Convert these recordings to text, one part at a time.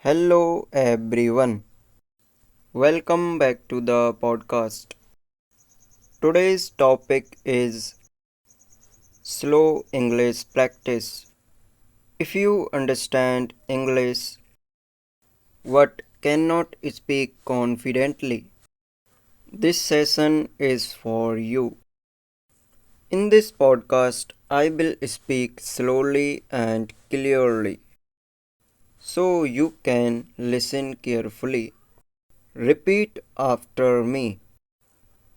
Hello everyone. Welcome back to the podcast. Today's topic is slow English practice. If you understand English but cannot speak confidently, this session is for you. In this podcast, I will speak slowly and clearly so you can listen carefully. Repeat after me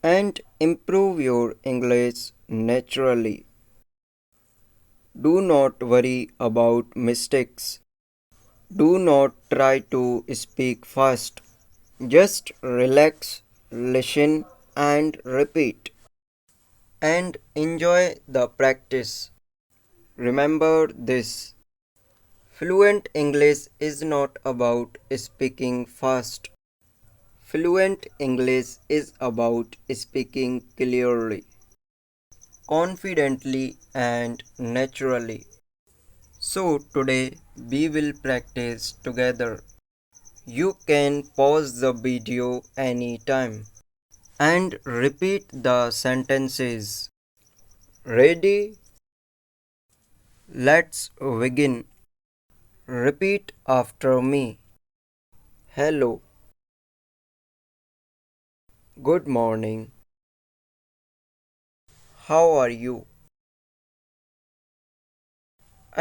and improve your English naturally. Do not worry about mistakes. Do not try to speak fast. Just relax, listen, and repeat. And enjoy the practice. Remember this: fluent English is not about speaking fast. Fluent English is about speaking clearly, confidently, and naturally. So, today we will practice together. You can pause the video anytime and repeat the sentences. Ready? Let's begin. Repeat after me. Hello, good morning. How are you?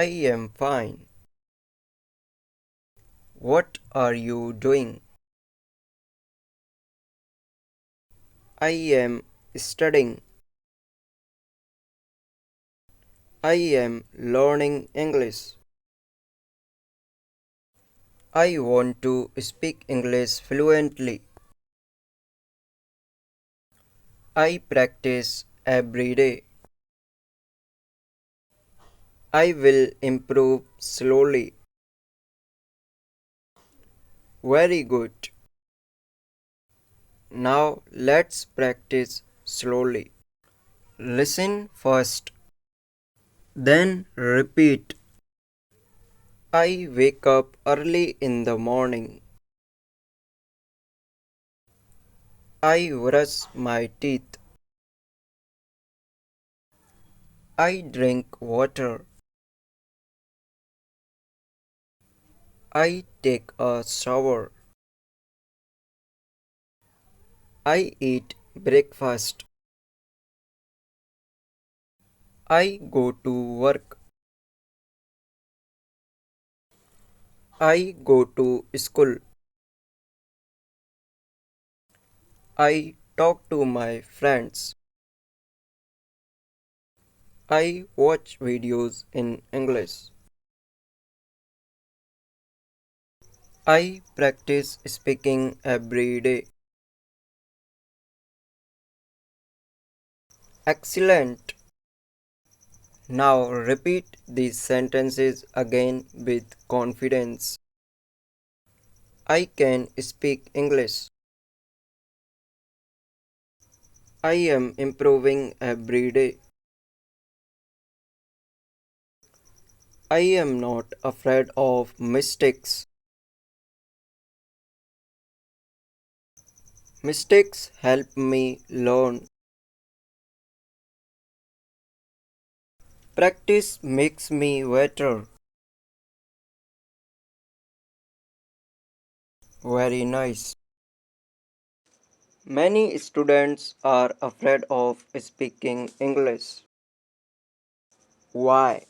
I am fine. What are you doing? I am studying. I am learning English. I want to speak English fluently. I practice every day. I will improve slowly. Very good. Now let's practice slowly. Listen first, then repeat. I wake up early in the morning. I brush my teeth. I drink water. I take a shower. I eat breakfast. I go to work. I go to school. I talk to my friends. I watch videos in English. I practice speaking every day. Excellent. Now repeat these sentences again with confidence. I can speak English. I am improving every day. I am not afraid of mistakes. Mistakes help me learn. Practice makes me better. Very nice. Many students are afraid of speaking English. Why?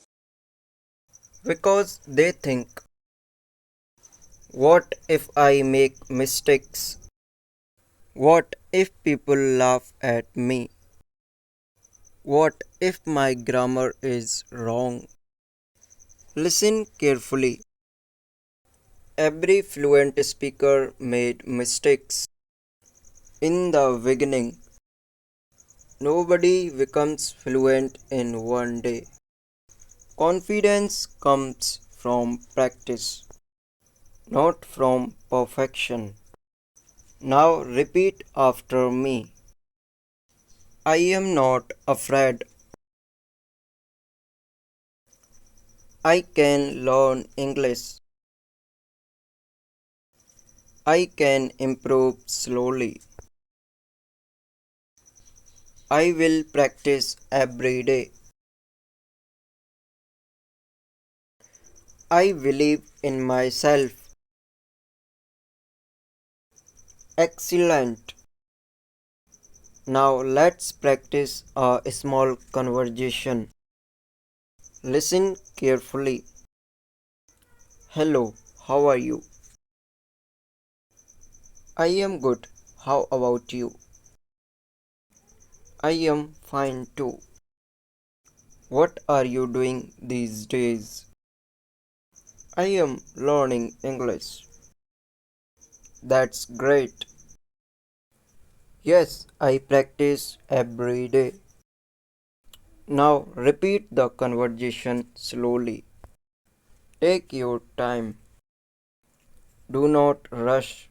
Because they think, what if I make mistakes? What if people laugh at me? What if my grammar is wrong? Listen carefully. Every fluent speaker made mistakes. In the beginning, nobody becomes fluent in one day. Confidence comes from practice, not from perfection. Now repeat after me. I am not afraid. I can learn English. I can improve slowly. I will practice every day. I believe in myself. Excellent. Now let's practice a small conversation. Listen carefully. Hello, how are you? I am good. How about you? I am fine too. What are you doing these days? I am learning English. That's great. Yes, I practice every day. Now repeat the conversation slowly. Take your time. Do not rush.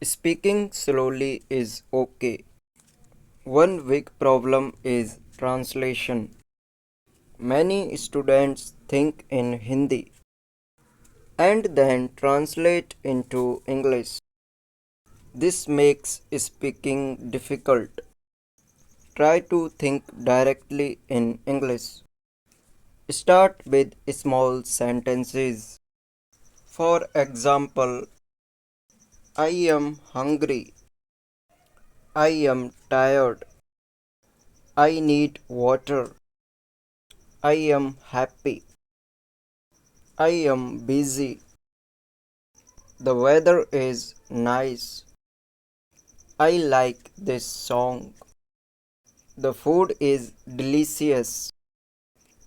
Speaking slowly is okay. One big problem is translation. Many students think in Hindi and then translate into English. This makes speaking difficult. Try to think directly in English. Start with small sentences. For example, I am hungry. I am tired. I need water. I am happy. I am busy. The weather is nice. I like this song. The food is delicious.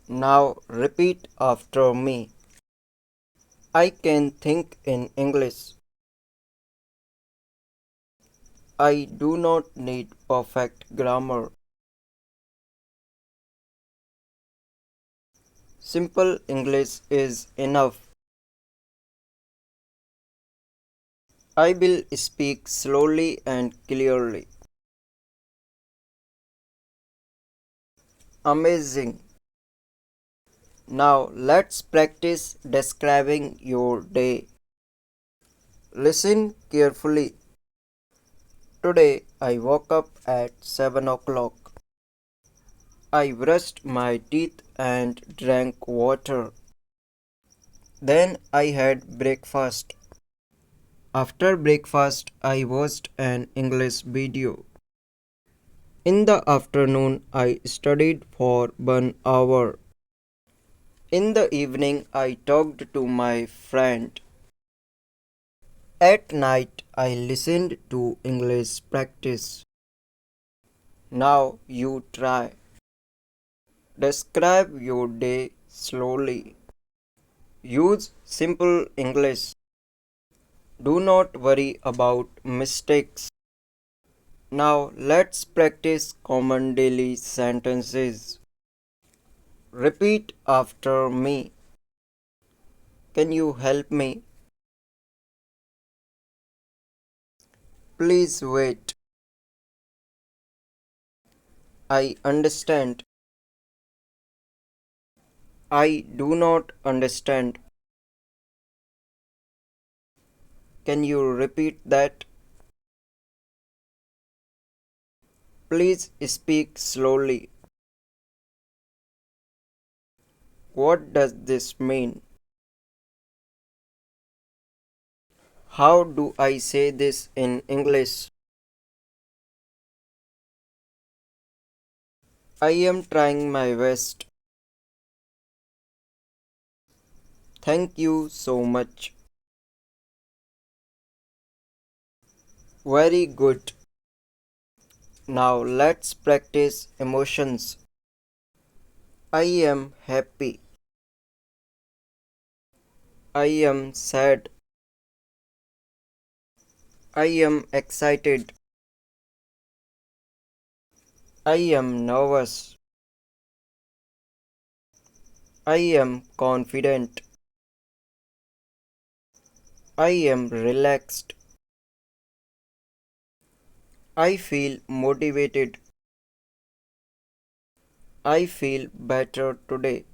Now repeat after me. I can think in English. I do not need perfect grammar. Simple English is enough. I will speak slowly and clearly. Amazing. Now let's practice describing your day. Listen carefully. Today I woke up at 7 o'clock. I brushed my teeth and drank water. Then I had breakfast. After breakfast, I watched an English video. In the afternoon, I studied for 1 hour. In the evening, I talked to my friend. At night, I listened to English practice. Now you try. Describe your day slowly. Use simple English. Do not worry about mistakes. Now let's practice common daily sentences. Repeat after me. Can you help me? Please wait. I understand. I do not understand. Can you repeat that? Please speak slowly. What does this mean? How do I say this in English? I am trying my best. Thank you so much. Very good. Now let's practice emotions. I am happy. I am sad. I am excited. I am nervous. I am confident. I am relaxed. I feel motivated. I feel better today.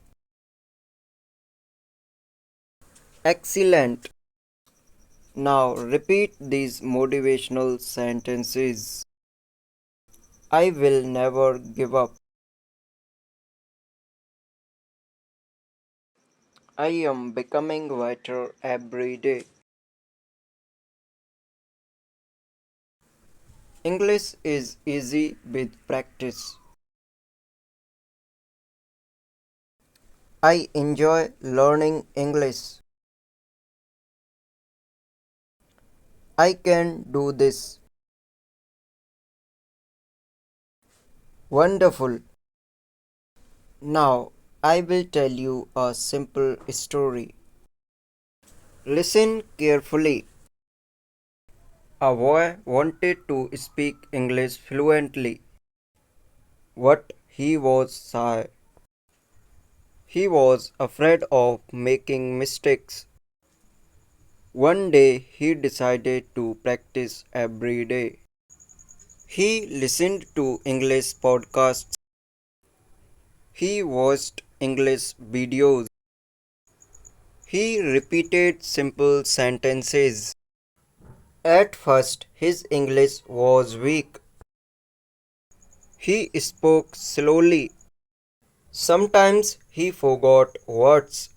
Excellent. Now repeat these motivational sentences. I will never give up. I am becoming better every day. English is easy with practice. I enjoy learning English. I can do this. Wonderful. Now I will tell you a simple story. Listen carefully. A boy wanted to speak English fluently, but he was shy. He was afraid of making mistakes. One day he decided to practice every day. He listened to English podcasts. He watched English videos. He repeated simple sentences. At first, his English was weak. He spoke slowly. Sometimes he forgot words.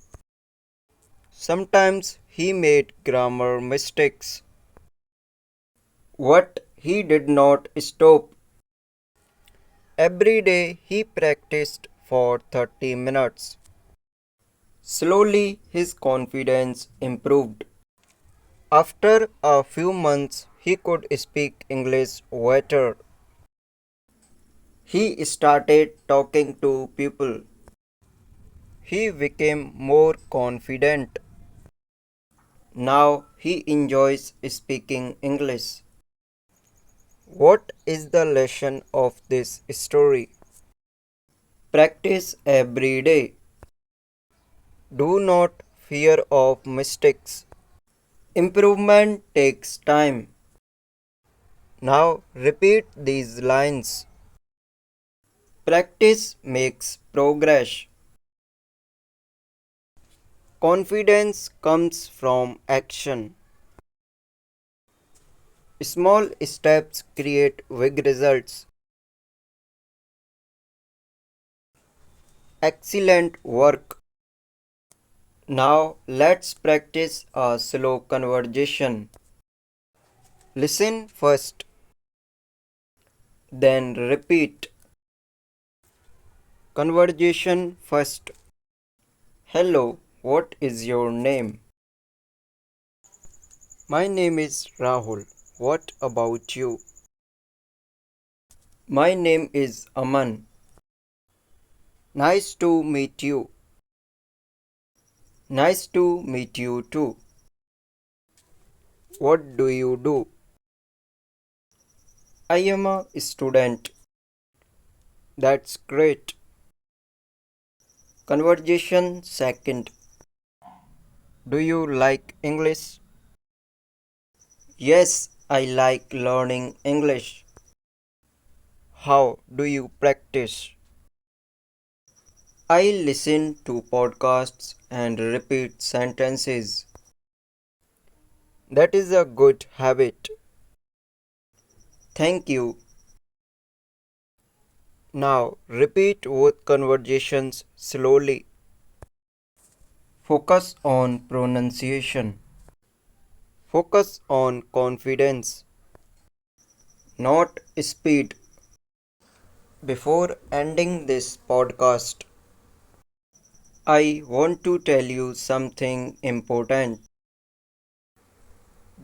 Sometimes he made grammar mistakes. What he did not stop. Every day he practiced for 30 minutes. Slowly his confidence improved. After a few months he could speak English better. He started talking to people. He became more confident. Now he enjoys speaking English. What is the lesson of this story? Practice every day. Do not fear of mistakes. Improvement takes time. Now repeat these lines. Practice makes progress. Confidence comes from action. Small steps create big results. Excellent work. Now let's practice a slow conversation. Listen first, then repeat. Conversation first. Hello, what is your name? My name is Rahul. What about you? My name is Aman. Nice to meet you. Nice to meet you too. What do you do? I am a student. That's great. Conversation second. Do you like English? Yes, I like learning English. How do you practice? I listen to podcasts and repeat sentences. That is a good habit. Thank you. Now repeat both conversations slowly. Focus on pronunciation. Focus on confidence, not speed. Before ending this podcast, I want to tell you something important.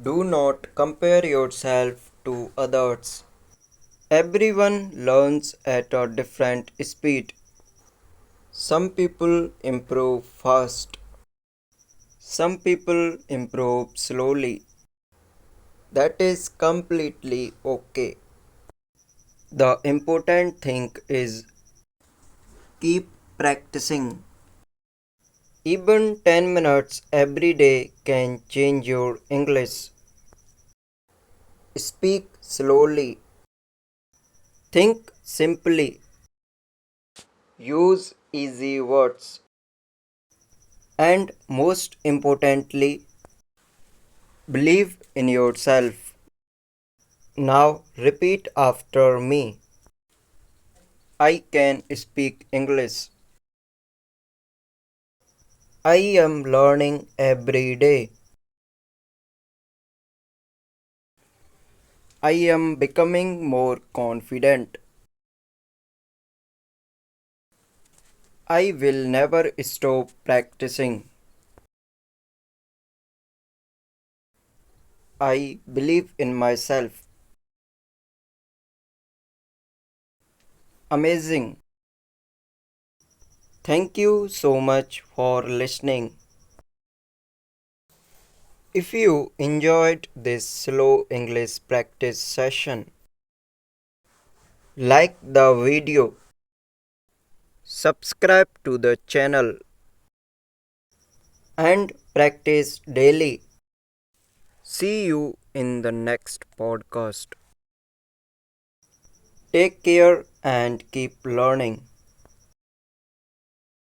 Do not compare yourself to others. Everyone learns at a different speed. Some people improve fast. Some people improve slowly. That is completely okay. The important thing is keep practicing. Even 10 minutes every day can change your English. Speak slowly. Think simply. Use easy words. And most importantly, Believe in yourself. Now repeat after me. I can speak English. I am learning every day. I am becoming more confident. I will never stop practicing. I believe in myself. Amazing. Thank you so much for listening. If you enjoyed this slow English practice session, like the video, subscribe to the channel, and practice daily. See you in the next podcast. Take care and keep learning.